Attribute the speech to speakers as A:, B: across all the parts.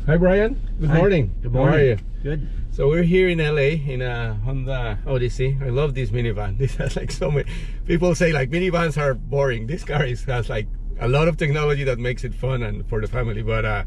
A: Hi, Bryan. Good morning.
B: Good morning.
A: How are you?
B: Good.
A: So we're here in LA in a Honda Odyssey. I love this minivan. This has like so many people say like minivans are boring. This car has like a lot of technology that makes it fun and for the family. But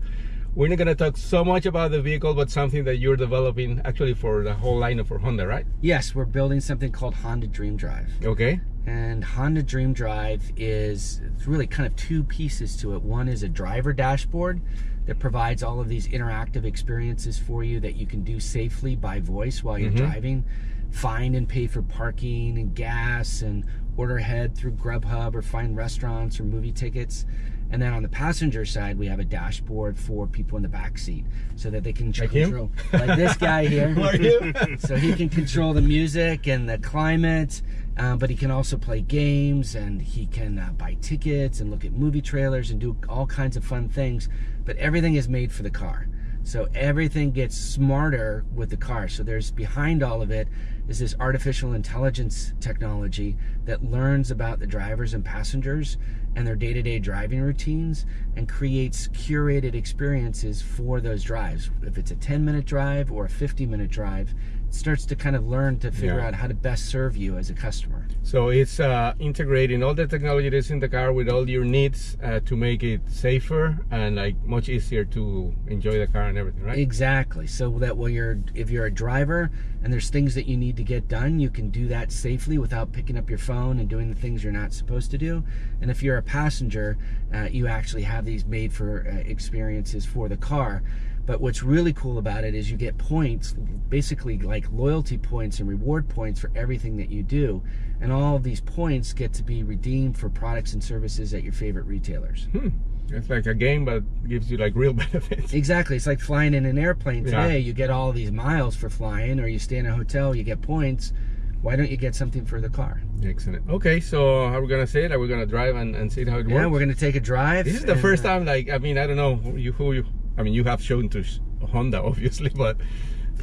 A: we're not gonna talk so much about the vehicle, but something that you're developing actually for the whole lineup for Honda, right?
B: Yes, we're building something called Honda Dream Drive.
A: Okay.
B: And Honda Dream Drive it's really kind of two pieces to it. One is a driver dashboard that provides all of these interactive experiences for you that you can do safely by voice while you're driving. Find and pay for parking and gas, and order ahead through Grubhub, or find restaurants or movie tickets. And then on the passenger side, we have a dashboard for people in the back seat so that they can control, like this guy here.
A: Who are you?
B: So he can control the music and the climate, but he can also play games, and he can buy tickets and look at movie trailers and do all kinds of fun things. But everything is made for the car. So everything gets smarter with the car. So there's behind all of it is this artificial intelligence technology that learns about the drivers and passengers and their day-to-day driving routines and creates curated experiences for those drives. If it's a 10-minute drive or a 50-minute drive, it starts to kind of learn to figure out how to best serve you as a customer.
A: So it's integrating all the technology that's in the car with all your needs to make it safer and like much easier to enjoy the car and everything, right?
B: Exactly. So that if you're a driver and there's things that you need to get done, you can do that safely without picking up your phone and doing the things you're not supposed to do. And if you're a passenger, you actually have these made for experiences for the car. But what's really cool about it is you get points, basically like loyalty points and reward points for everything that you do. And all of these points get to be redeemed for products and services at your favorite retailers.
A: It's like a game, but gives you like real benefits.
B: Exactly. It's like flying in an airplane today. You get all these miles for flying, or you stay in a hotel, you get points. Why don't you get something for the car?
A: Excellent. Okay, so are we gonna say it? Are we gonna drive and see how it works?
B: Yeah, we're gonna take a drive.
A: This is the first time, like, I mean, I don't know I mean, you have shown to Honda, obviously, but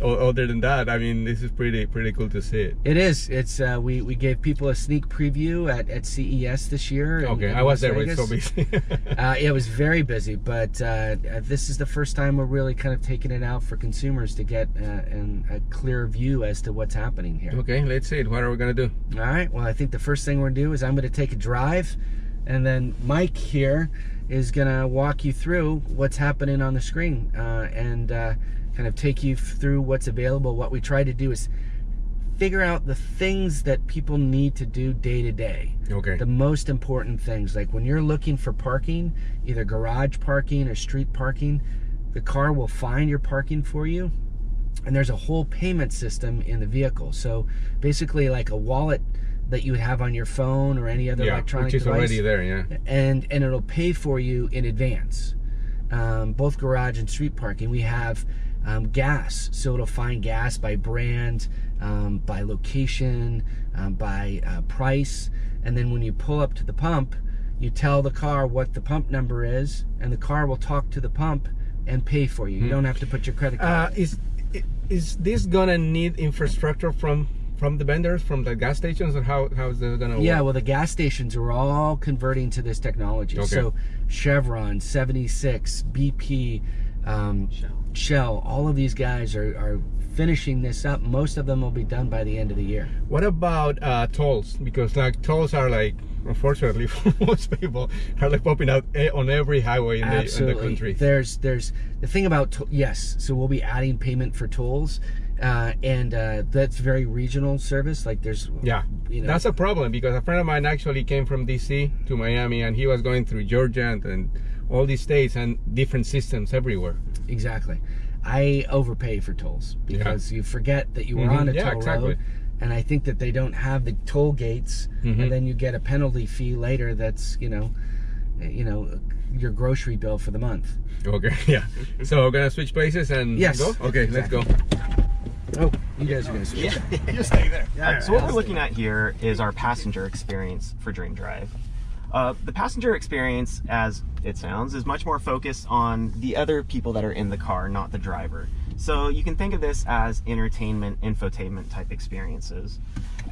A: other than that, I mean, this is pretty cool to see it.
B: It is. It's we gave people a sneak preview at CES this year.
A: Okay, I was there. It's so busy.
B: It was very busy, but this is the first time we're really kind of taking it out for consumers to get a clear view as to what's happening here.
A: Okay, let's see it. What are we gonna do?
B: All right. Well, I think the first thing we're gonna do is I'm gonna take a drive, and then Mike here is gonna walk you through what's happening on the screen and kind of take you through what's available. What we try to do is figure out the things that people need to do day to day.
A: Okay.
B: The most important things, like when you're looking for parking, either garage parking or street parking, the car will find your parking for you. And there's a whole payment system in the vehicle. So basically like a wallet that you would have on your phone or any other electronic device.
A: Which is already there,
B: And it'll pay for you in advance. Both garage and street parking. We have gas, so it'll find gas by brand, by location, by price. And then when you pull up to the pump, you tell the car what the pump number is, and the car will talk to the pump and pay for you. You don't have to put your credit card.
A: Is this gonna need infrastructure from the vendors, from the gas stations, or how is this gonna work?
B: Yeah, well, the gas stations are all converting to this technology.
A: Okay.
B: So Chevron, 76, BP, Shell, all of these guys are finishing this up. Most of them will be done by the end of the year.
A: What about tolls? Because like tolls are like, unfortunately for most people, are like popping out on every highway in the country.
B: There's the thing about yes, so we'll be adding payment for tolls. And that's very regional service. Like there's
A: that's a problem, because a friend of mine actually came from DC to Miami, and he was going through Georgia and all these states and different systems everywhere.
B: Exactly. I overpay for tolls because you forget that you were on a toll road, and I think that they don't have the toll gates, and then you get a penalty fee later that's your grocery bill for the month.
A: Okay, yeah. So we're gonna switch places and go? Okay, let's go.
B: Oh, you guys are gonna switch.
C: You stay there. So what we're looking at here is our passenger experience for Dream Drive. The passenger experience, as it sounds, is much more focused on the other people that are in the car, not the driver. So you can think of this as entertainment, infotainment type experiences.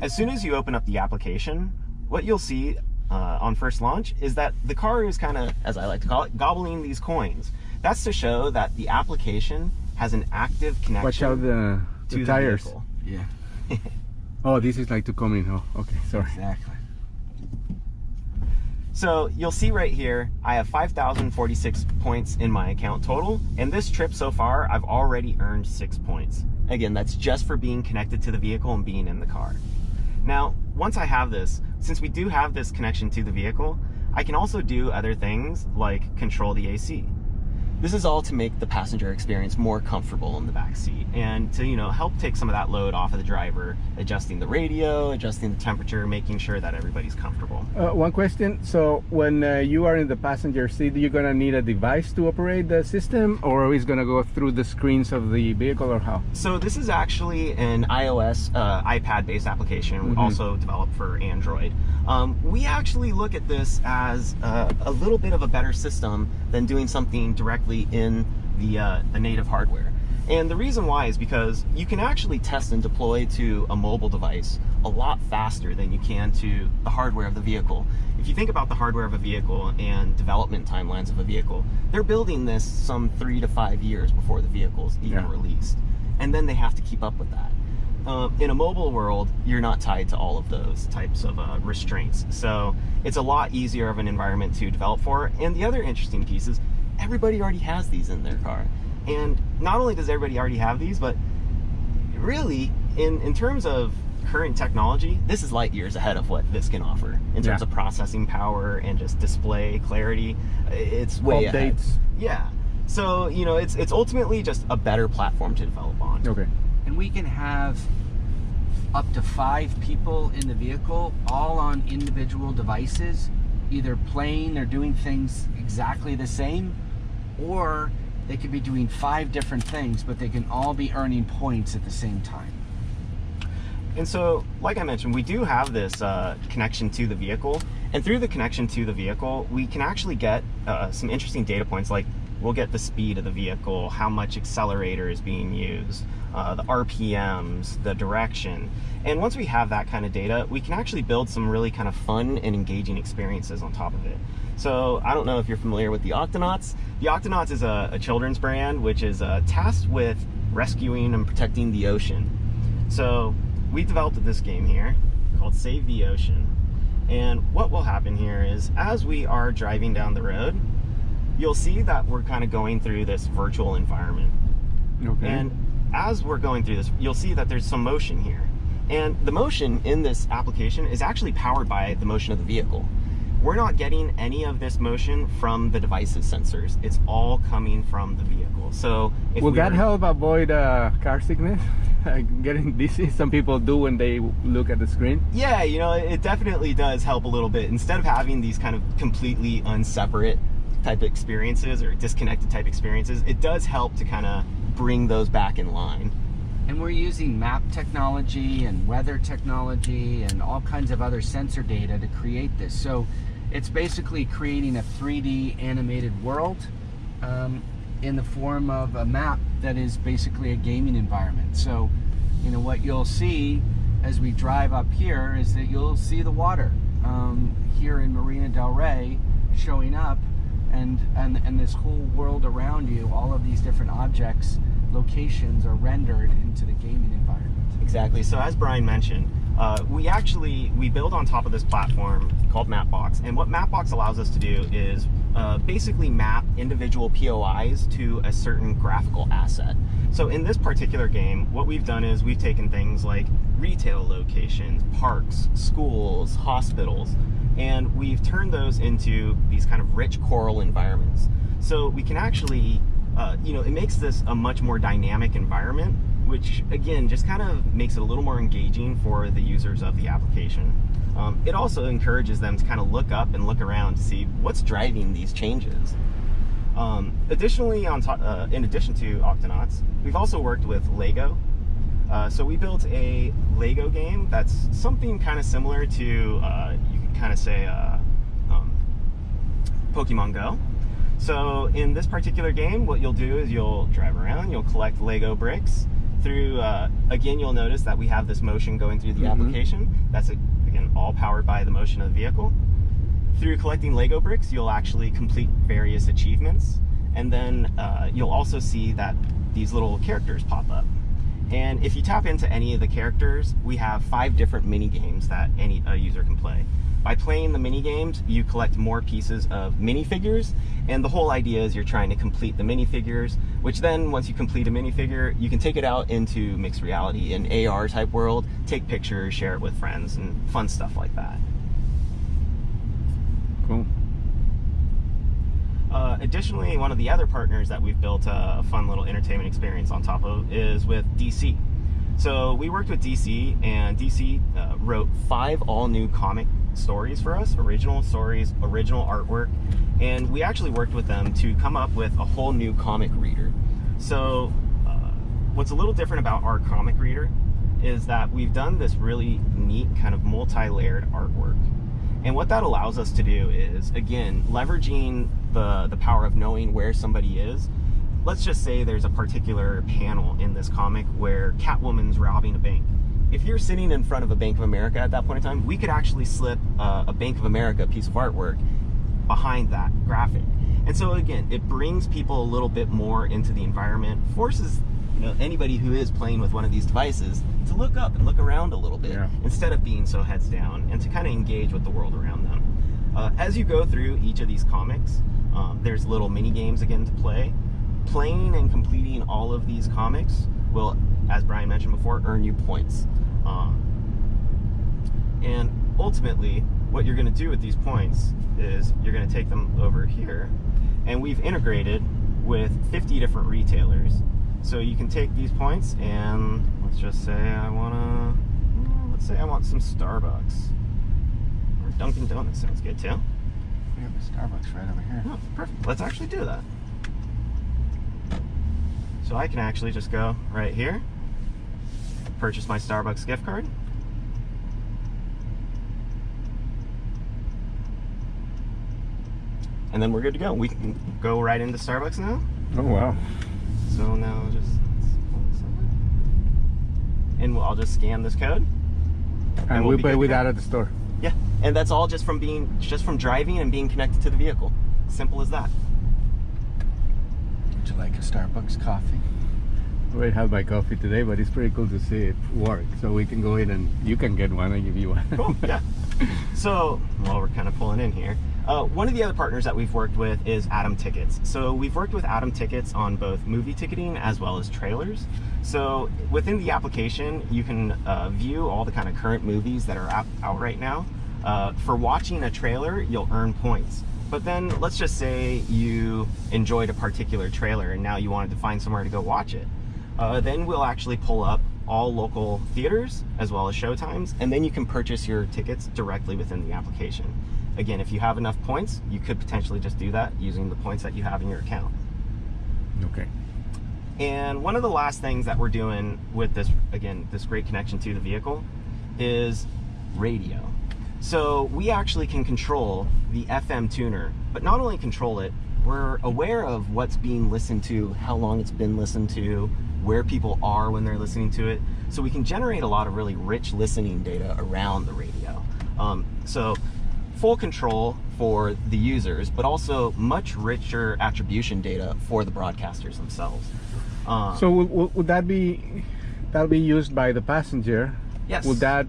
C: As soon as you open up the application, what you'll see on first launch is that the car is kind of, as I like to call it, gobbling these coins. That's to show that the application has an active connection.
A: Watch out the tires.
C: Vehicle.
B: Yeah.
A: Oh, this is like to come in. Oh, okay, sorry.
B: Exactly.
C: So you'll see right here, I have 5,046 points in my account total. And this trip so far, I've already earned 6 points. Again, that's just for being connected to the vehicle and being in the car. Now, once I have this, since we do have this connection to the vehicle, I can also do other things like control the AC. This is all to make the passenger experience more comfortable in the back seat and to, help take some of that load off of the driver, adjusting the radio, adjusting the temperature, making sure that everybody's comfortable.
A: One question. So when you are in the passenger seat, you're going to need a device to operate the system, or is going to go through the screens of the vehicle, or how?
C: So this is actually an iOS, iPad-based application, also developed for Android. We actually look at this as a little bit of a better system than doing something directly in the native hardware. And the reason why is because you can actually test and deploy to a mobile device a lot faster than you can to the hardware of the vehicle. If you think about the hardware of a vehicle and development timelines of a vehicle, they're building this some 3 to 5 years before the vehicle's even released. And then they have to keep up with that. In a mobile world, you're not tied to all of those types of restraints. So it's a lot easier of an environment to develop for. And the other interesting piece is everybody already has these in their car. And not only does everybody already have these, but really, in terms of current technology, this is light years ahead of what this can offer. In terms of processing power and just display clarity, it's way ahead. Yeah. So, it's ultimately just a better platform to develop on.
A: Okay.
B: And we can have up to 5 people in the vehicle, all on individual devices, either playing or doing things exactly the same, or they could be doing 5 different things, but they can all be earning points at the same time.
C: And so, like I mentioned, we do have this connection to the vehicle, and through the connection to the vehicle, we can actually get some interesting data points, like we'll get the speed of the vehicle, how much accelerator is being used, the RPMs, the direction. And once we have that kind of data, we can actually build some really kind of fun and engaging experiences on top of it. So I don't know if you're familiar with the Octonauts. The Octonauts is a children's brand, which is tasked with rescuing and protecting the ocean. So we developed this game here called Save the Ocean. And what will happen here is, as we are driving down the road, you'll see that we're kind of going through this virtual environment.
A: Okay.
C: And as we're going through this, you'll see that there's some motion here. And the motion in this application is actually powered by the motion of the vehicle. We're not getting any of this motion from the device's sensors. It's all coming from the vehicle. So if
A: will that help avoid car sickness? Getting dizzy? Some people do when they look at the screen.
C: Yeah, it definitely does help a little bit. Instead of having these kind of completely unseparate type of experiences or disconnected type experiences, it does help to kind of bring those back in line.
B: And we're using map technology and weather technology and all kinds of other sensor data to create this. So it's basically creating a 3D animated world in the form of a map that is basically a gaming environment. So, what you'll see as we drive up here is that you'll see the water here in Marina del Rey showing up, and this whole world around you, all of these different objects, locations are rendered into the gaming environment.
C: Exactly. So as Bryan mentioned, we build on top of this platform called Mapbox, and what Mapbox allows us to do is basically map individual POIs to a certain graphical asset. So in this particular game, what we've done is we've taken things like retail locations, parks, schools, hospitals, and we've turned those into these kind of rich choral environments. So we can actually, it makes this a much more dynamic environment, which again just kind of makes it a little more engaging for the users of the application. It also encourages them to kind of look up and look around to see what's driving these changes. Additionally, in addition to Octonauts, we've also worked with Lego. So we built a Lego game that's something kind of similar to, you can kind of say, Pokemon Go. So in this particular game, what you'll do is you'll drive around, you'll collect Lego bricks. Through, again, you'll notice that we have this motion going through the application. That's, again, all powered by the motion of the vehicle. Through collecting Lego bricks, you'll actually complete various achievements. and then you'll also see that these little characters pop up. And if you tap into any of the characters, we have 5 different mini games that a user can play. By playing the mini games, you collect more pieces of minifigures, and the whole idea is you're trying to complete the minifigures, which then once you complete a minifigure, you can take it out into mixed reality, an AR type world, take pictures, share it with friends, and fun stuff like that.
A: Cool.
C: Additionally, one of the other partners that we've built a fun little entertainment experience on top of is with DC. So we worked with DC, and DC wrote 5 all-new comic stories for us, original stories, original artwork, and we actually worked with them to come up with a whole new comic reader. So what's a little different about our comic reader is that we've done this really neat kind of multi-layered artwork. And what that allows us to do is, again, leveraging the power of knowing where somebody is. Let's just say there's a particular panel in this comic where Catwoman's robbing a bank. If you're sitting in front of a Bank of America at that point in time, we could actually slip a Bank of America piece of artwork behind that graphic. And so again, it brings people a little bit more into the environment, forces anybody who is playing with one of these devices to look up and look around a little bit, instead of being so heads down, and to kind of engage with the world around them. As you go through each of these comics, there's little mini games again to play. Playing and completing all of these comics will, as Brian mentioned before, earn you points. And ultimately, what you're going to do with these points is you're going to take them over here, and we've integrated with 50 different retailers. So you can take these points and let's just say I want some Starbucks, or Dunkin' Donuts sounds good too.
B: We have a Starbucks right over here.
C: Oh, perfect. Let's actually do that. So I can actually just go right here, purchase my Starbucks gift card. And then we're good to go. We can go right into Starbucks now.
A: Oh, wow.
C: So now I'll just scan this code.
A: And we'll pay with that at the store.
C: Yeah, and that's all just from driving and being connected to the vehicle. Simple as that.
B: Would you like a Starbucks coffee?
A: I already had my coffee today, but it's pretty cool to see it work. So we can go in and you can get one, I give you one.
C: Cool, yeah. So, while we're kind of pulling in here, one of the other partners that we've worked with is Atom Tickets. So we've worked with Atom Tickets on both movie ticketing as well as trailers. So within the application, you can view all the kind of current movies that are out right now. For watching a trailer, you'll earn points. But then let's just say you enjoyed a particular trailer and now you wanted to find somewhere to go watch it. Then we'll actually pull up all local theaters as well as showtimes, and then you can purchase your tickets directly within the application. Again, if you have enough points, you could potentially just do that using the points that you have in your account.
A: Okay.
C: And one of the last things that we're doing with this, again, this great connection to the vehicle, is radio. So we actually can control the FM tuner, but not only control it, we're aware of what's being listened to, how long it's been listened to, where people are when they're listening to it. So we can generate a lot of really rich listening data around the radio. So full control for the users, but also much richer attribution data for the broadcasters themselves.
A: So would that be used by the passenger?
C: Yes.
A: Would that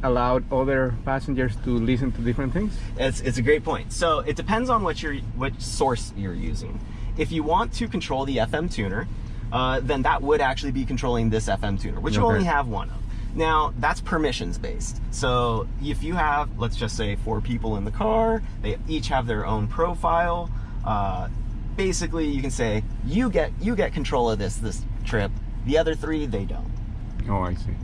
A: allow other passengers to listen to different things?
C: It's a great point. So it depends on which source you're using. If you want to control the FM tuner, then that would actually be controlling this FM tuner, which you only have one of. Now, that's permissions based. So if you have, let's just say 4 people in the car, they each have their own profile. Basically, you can say, you get control of this trip. The other 3, they don't.
A: Oh, I see.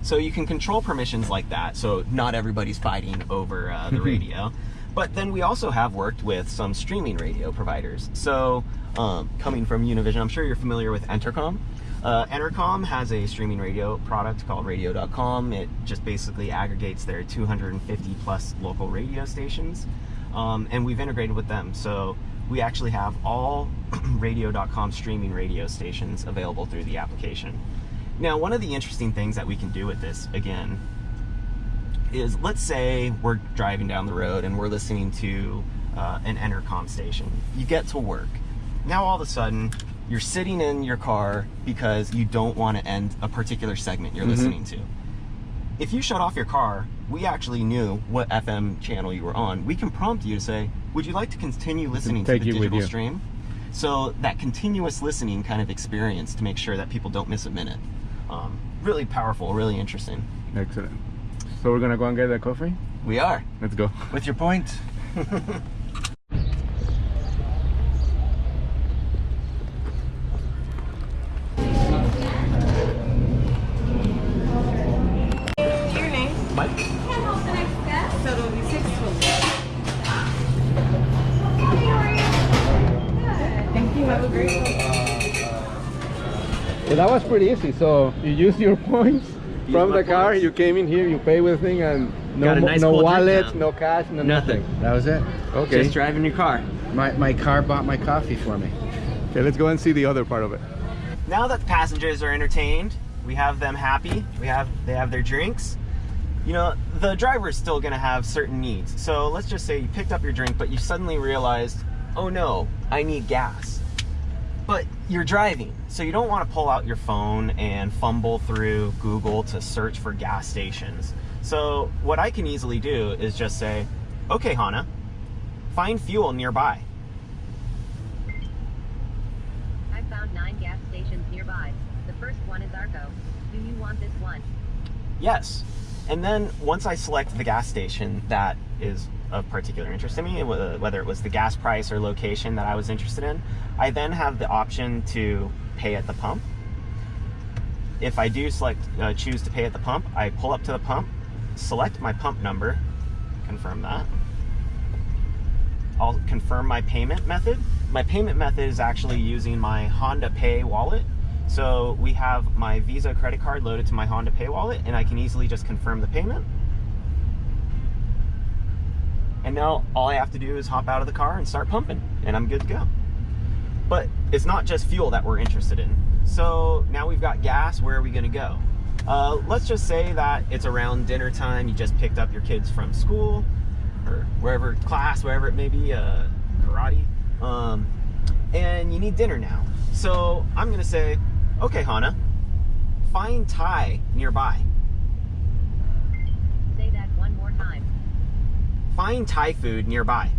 C: So you can control permissions like that, so not everybody's fighting over the radio. But then we also have worked with some streaming radio providers. So coming from Univision, I'm sure you're familiar with Entercom. Entercom has a streaming radio product called radio.com. It just basically aggregates their 250 plus local radio stations, and we've integrated with them. So we actually have all radio.com streaming radio stations available through the application. Now, one of the interesting things that we can do with this, again, is let's say we're driving down the road and we're listening to an Entercom station. You get to work. now all of a sudden you're sitting in your car because you don't want to end a particular segment you're listening to. If you shut off your car, we actually knew what FM channel you were on. We can prompt you to say, would you like to continue listening to the digital stream? So that continuous listening kind of experience to make sure that people don't miss a minute. Really powerful, really interesting.
A: Excellent. So we're gonna go and get a coffee?
C: We are.
A: Let's go.
C: With your point.
D: Your name?
C: Mike?
D: So it'll be 6 Thank you. Have a great one.
A: Well, that was pretty easy. So you use your points from the car, you came in here, you pay with thing, and no,
C: nice
A: no
C: cold
A: wallet,
C: drink now.
A: no cash, no
C: Nothing.
B: That was it.
A: Okay.
C: Just driving your car.
B: My car bought my coffee for me.
A: Okay, let's go and see the other part of it.
C: Now that the passengers are entertained, we have them happy, they have their drinks. You know, the driver is still gonna have certain needs. So let's just say you picked up your drink, but you suddenly realized, oh no, I need gas. But you're driving, so you don't want to pull out your phone and fumble through Google to search for gas stations. So what I can easily do is just say, okay, Hannah, find fuel nearby.
E: I found 9 gas stations nearby. The first one is Arco. Do you want this one?
C: Yes. And then once I select the gas station that is of particular interest to me, whether it was the gas price or location that I was interested in, I then have the option to pay at the pump. If I do choose to pay at the pump, I pull up to the pump, select my pump number, confirm that. I'll confirm my payment method. My payment method is actually using my Honda Pay wallet. So we have my Visa credit card loaded to my Honda Pay wallet, and I can easily just confirm the payment. And now all I have to do is hop out of the car and start pumping, and I'm good to go. But it's not just fuel that we're interested in. So now we've got gas, where are we gonna go? Let's just say that it's around dinner time, you just picked up your kids from school, or wherever, class, wherever it may be, karate, and you need dinner now. So I'm gonna say, okay, Hannah, find Thai nearby.
E: Say that one more time.
C: Find Thai food nearby.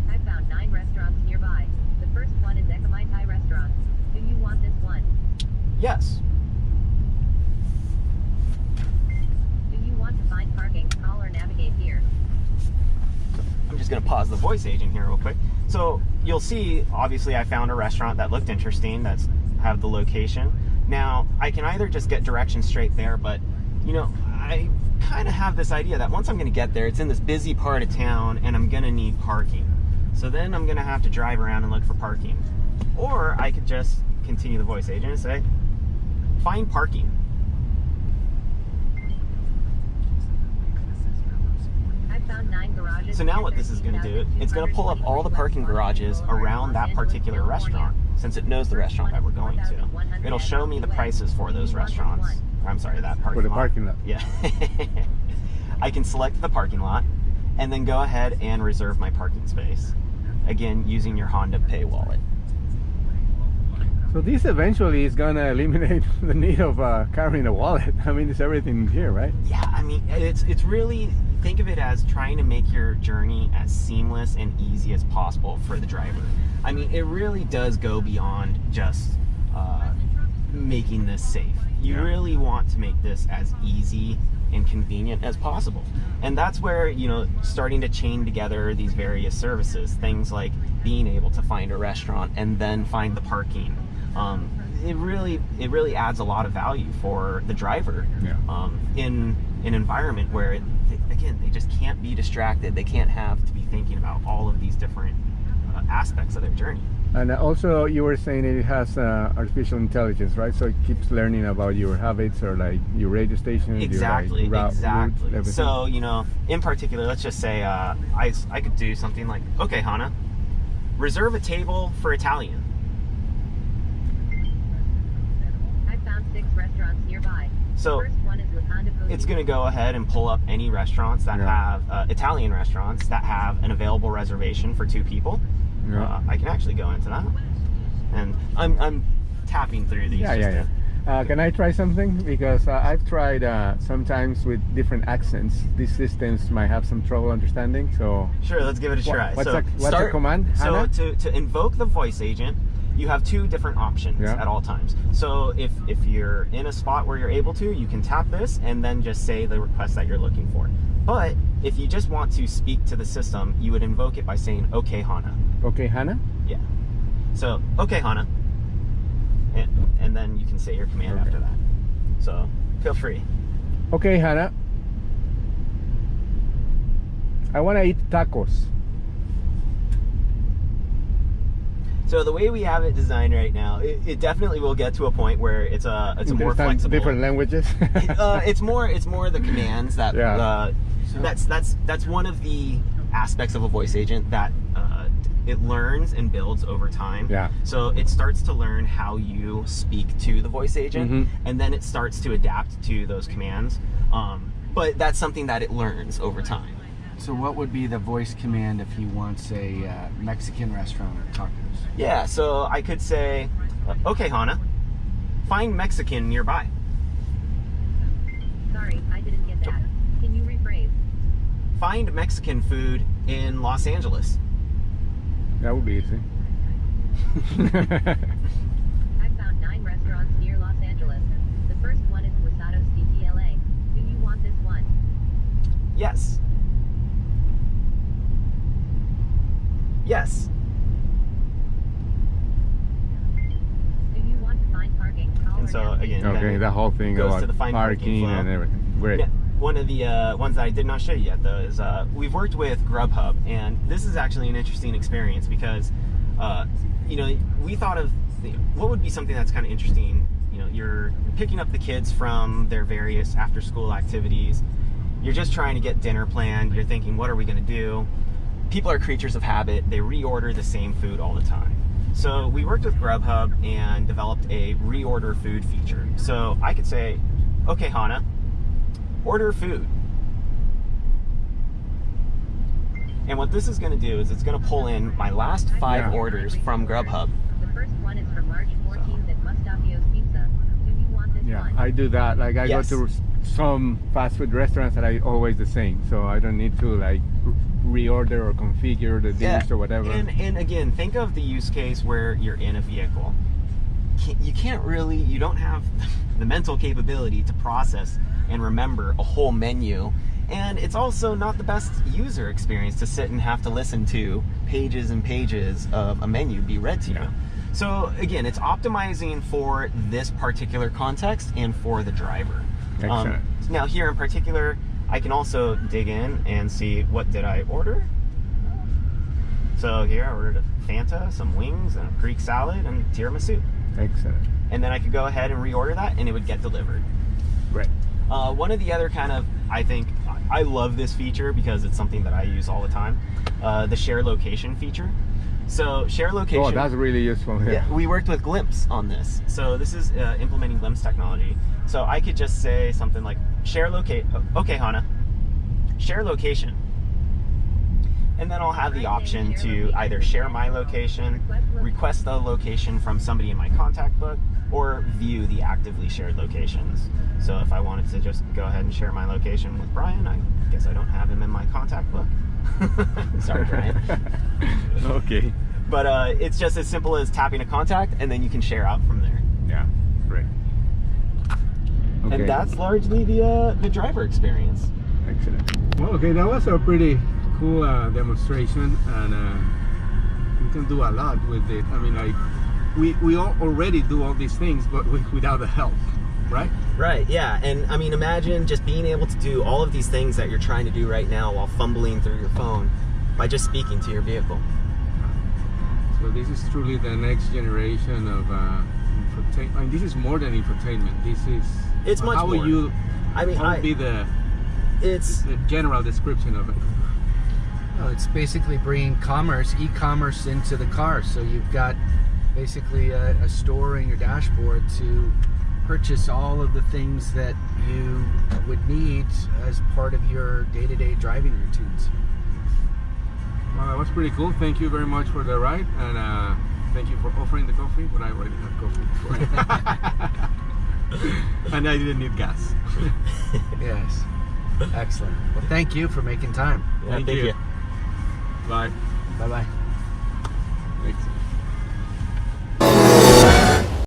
E: I found 9 restaurants nearby. The first one is Ekamai Thai Restaurant. Do you want this one?
C: Yes.
E: Do you want to find parking? Call or navigate here.
C: I'm just gonna pause the voice agent here real quick. So you'll see, obviously I found a restaurant that looked interesting, that's have the location. Now, I can either just get directions straight there, but you know, I kind of have this idea that once I'm gonna get there, it's in this busy part of town and I'm gonna need parking. So then I'm gonna have to drive around and look for parking. Or I could just continue the voice agent and say, find parking.
E: I found 9 garages.
C: So now what this is gonna do, it's gonna pull up all the parking garages around that particular restaurant, since it knows the restaurant that we're going to. It'll show me the prices for those restaurants. I'm sorry, that parking lot.
A: For the parking lot.
C: Yeah. I can select the parking lot and then go ahead and reserve my parking space. Again, using your Honda Pay wallet.
A: So this eventually is gonna eliminate the need of carrying a wallet. I mean, it's everything here, right?
C: Yeah, I mean, it's really, think of it as trying to make your journey as seamless and easy as possible for the driver. I mean, it really does go beyond just making this safe. You really want to make this as easy and convenient as possible. And that's where, you know, starting to chain together these various services, things like being able to find a restaurant and then find the parking. It really adds a lot of value for the driver in an environment where, again, they just can't be distracted. They can't have to be thinking about all of these different aspects of their journey.
A: And also, you were saying it has artificial intelligence, right? So it keeps learning about your habits or like your radio station.
C: Exactly,
A: your, like,
C: exactly.
A: Route,
C: so, you know, in particular, let's just say I could do something like, okay, Hannah, reserve a table for Italian.
E: I found 6 restaurants nearby.
C: So
E: First one is with Honda Odyssey.
C: it's going to go ahead and pull up any restaurants that have Italian restaurants that have an available reservation for 2 people.
A: Yeah.
C: I can actually go into that, and I'm tapping through these.
A: Can I try something? Because I've tried sometimes with different accents. These systems might have some trouble understanding. So
C: Sure, let's give it a try.
A: What's
C: So
A: the command?
C: So
A: Hannah?
C: to invoke the voice agent, you have 2 different options at all times. So if you're in a spot where you're able to, you can tap this and then just say the request that you're looking for. But if you just want to speak to the system, you would invoke it by saying, "Okay, Hannah."
A: Okay, Hannah?
C: Yeah. So, "Okay, Hannah." And then you can say your command after that. So, feel free.
A: Okay, Hannah. I want to eat tacos.
C: So the way we have it designed right now, it definitely will get to a point where it's a more flexible.
A: Different languages.
C: It's more the commands that that's one of the aspects of a voice agent that it learns and builds over time.
A: Yeah.
C: So it starts to learn how you speak to the voice agent, and then it starts to adapt to those commands. But that's something that it learns over time.
B: So what would be the voice command if he wants a Mexican restaurant or tacos?
C: Yeah, so I could say, "Okay, Hannah, find Mexican nearby."
E: Sorry, I didn't get that. Can you rephrase?
C: Find Mexican food in Los Angeles.
A: That would be easy.
E: I found 9 restaurants near Los Angeles. The first one is Rosados CTLA. Do you want this one?
C: Yes. Yes.
E: Do you want to find parking? Call
C: And
E: or
C: so
E: navigate.
C: again,
A: Okay,
C: then
A: the whole thing
C: goes
A: about
C: to the find parking flow.
A: and everything. Great.
C: Yeah, one of the ones that I did not show you yet, though, is we've worked with Grubhub, and this is actually an interesting experience because, we thought of what would be something that's kind of interesting. You're picking up the kids from their various after-school activities. You're just trying to get dinner planned. You're thinking, what are we going to do? People are creatures of habit. They reorder the same food all the time. So we worked with Grubhub and developed a Reorder Food feature. So I could say, "Okay, Hannah, order food." And what this is going to do is it's going to pull in my last 5 orders from Grubhub.
E: The first one is from March 14th at Mustafio's Pizza. Do you want this
A: Yeah,
E: one?
A: I do that. Like I go to some fast food restaurants that are always the same, so I don't need to like reorder or configure the dish or whatever.
C: And again, think of the use case where you're in a vehicle. You don't have the mental capability to process and remember a whole menu. And it's also not the best user experience to sit and have to listen to pages and pages of a menu be read to you. So again, it's optimizing for this particular context and for the driver.
A: Excellent.
C: Now here in particular, I can also dig in and see what did I order. So here I ordered a Fanta, some wings, and a Greek salad, and tiramisu.
A: Excellent.
C: And then I could go ahead and reorder that, and it would get delivered.
A: Great.
C: One of the other I love this feature because it's something that I use all the time. The share location feature. So share location.
A: Oh, that's really useful.
C: Yeah, we worked with Glimpse on this. So this is implementing Glimpse technology. So I could just say something like share okay, Hannah, share location. And then I'll have the option to either share my location, request the location from somebody in my contact book, or view the actively shared locations. So if I wanted to just go ahead and share my location with Brian, I guess I don't have him in my contact book. Sorry, Brian.
A: Okay.
C: But it's just as simple as tapping a contact, and then you can share out from there.
A: Yeah, great. Okay.
C: And that's largely the driver experience.
A: Excellent. Well, okay, that was a pretty cool demonstration, and you can do a lot with it. I mean, like we already do all these things, but without the help, right?
C: Right, yeah. And I mean, imagine just being able to do all of these things that you're trying to do right now while fumbling through your phone by just speaking to your vehicle.
A: So this is truly the next generation of infotainment. I mean, this is more than infotainment. This is
C: It's much
A: how
C: more.
A: How would be the general description of it?
B: Well, it's basically bringing e-commerce into the car. So you've got basically a store in your dashboard to purchase all of the things that you would need as part of your day-to-day driving routines.
A: Well, that was pretty cool. Thank you very much for the ride, and thank you for offering the coffee, but I already had coffee before. And I didn't need gas.
B: Yes. Excellent. Well, thank you for making time.
C: Yeah, thank you.
A: Bye.
B: Bye-bye.
A: Thanks.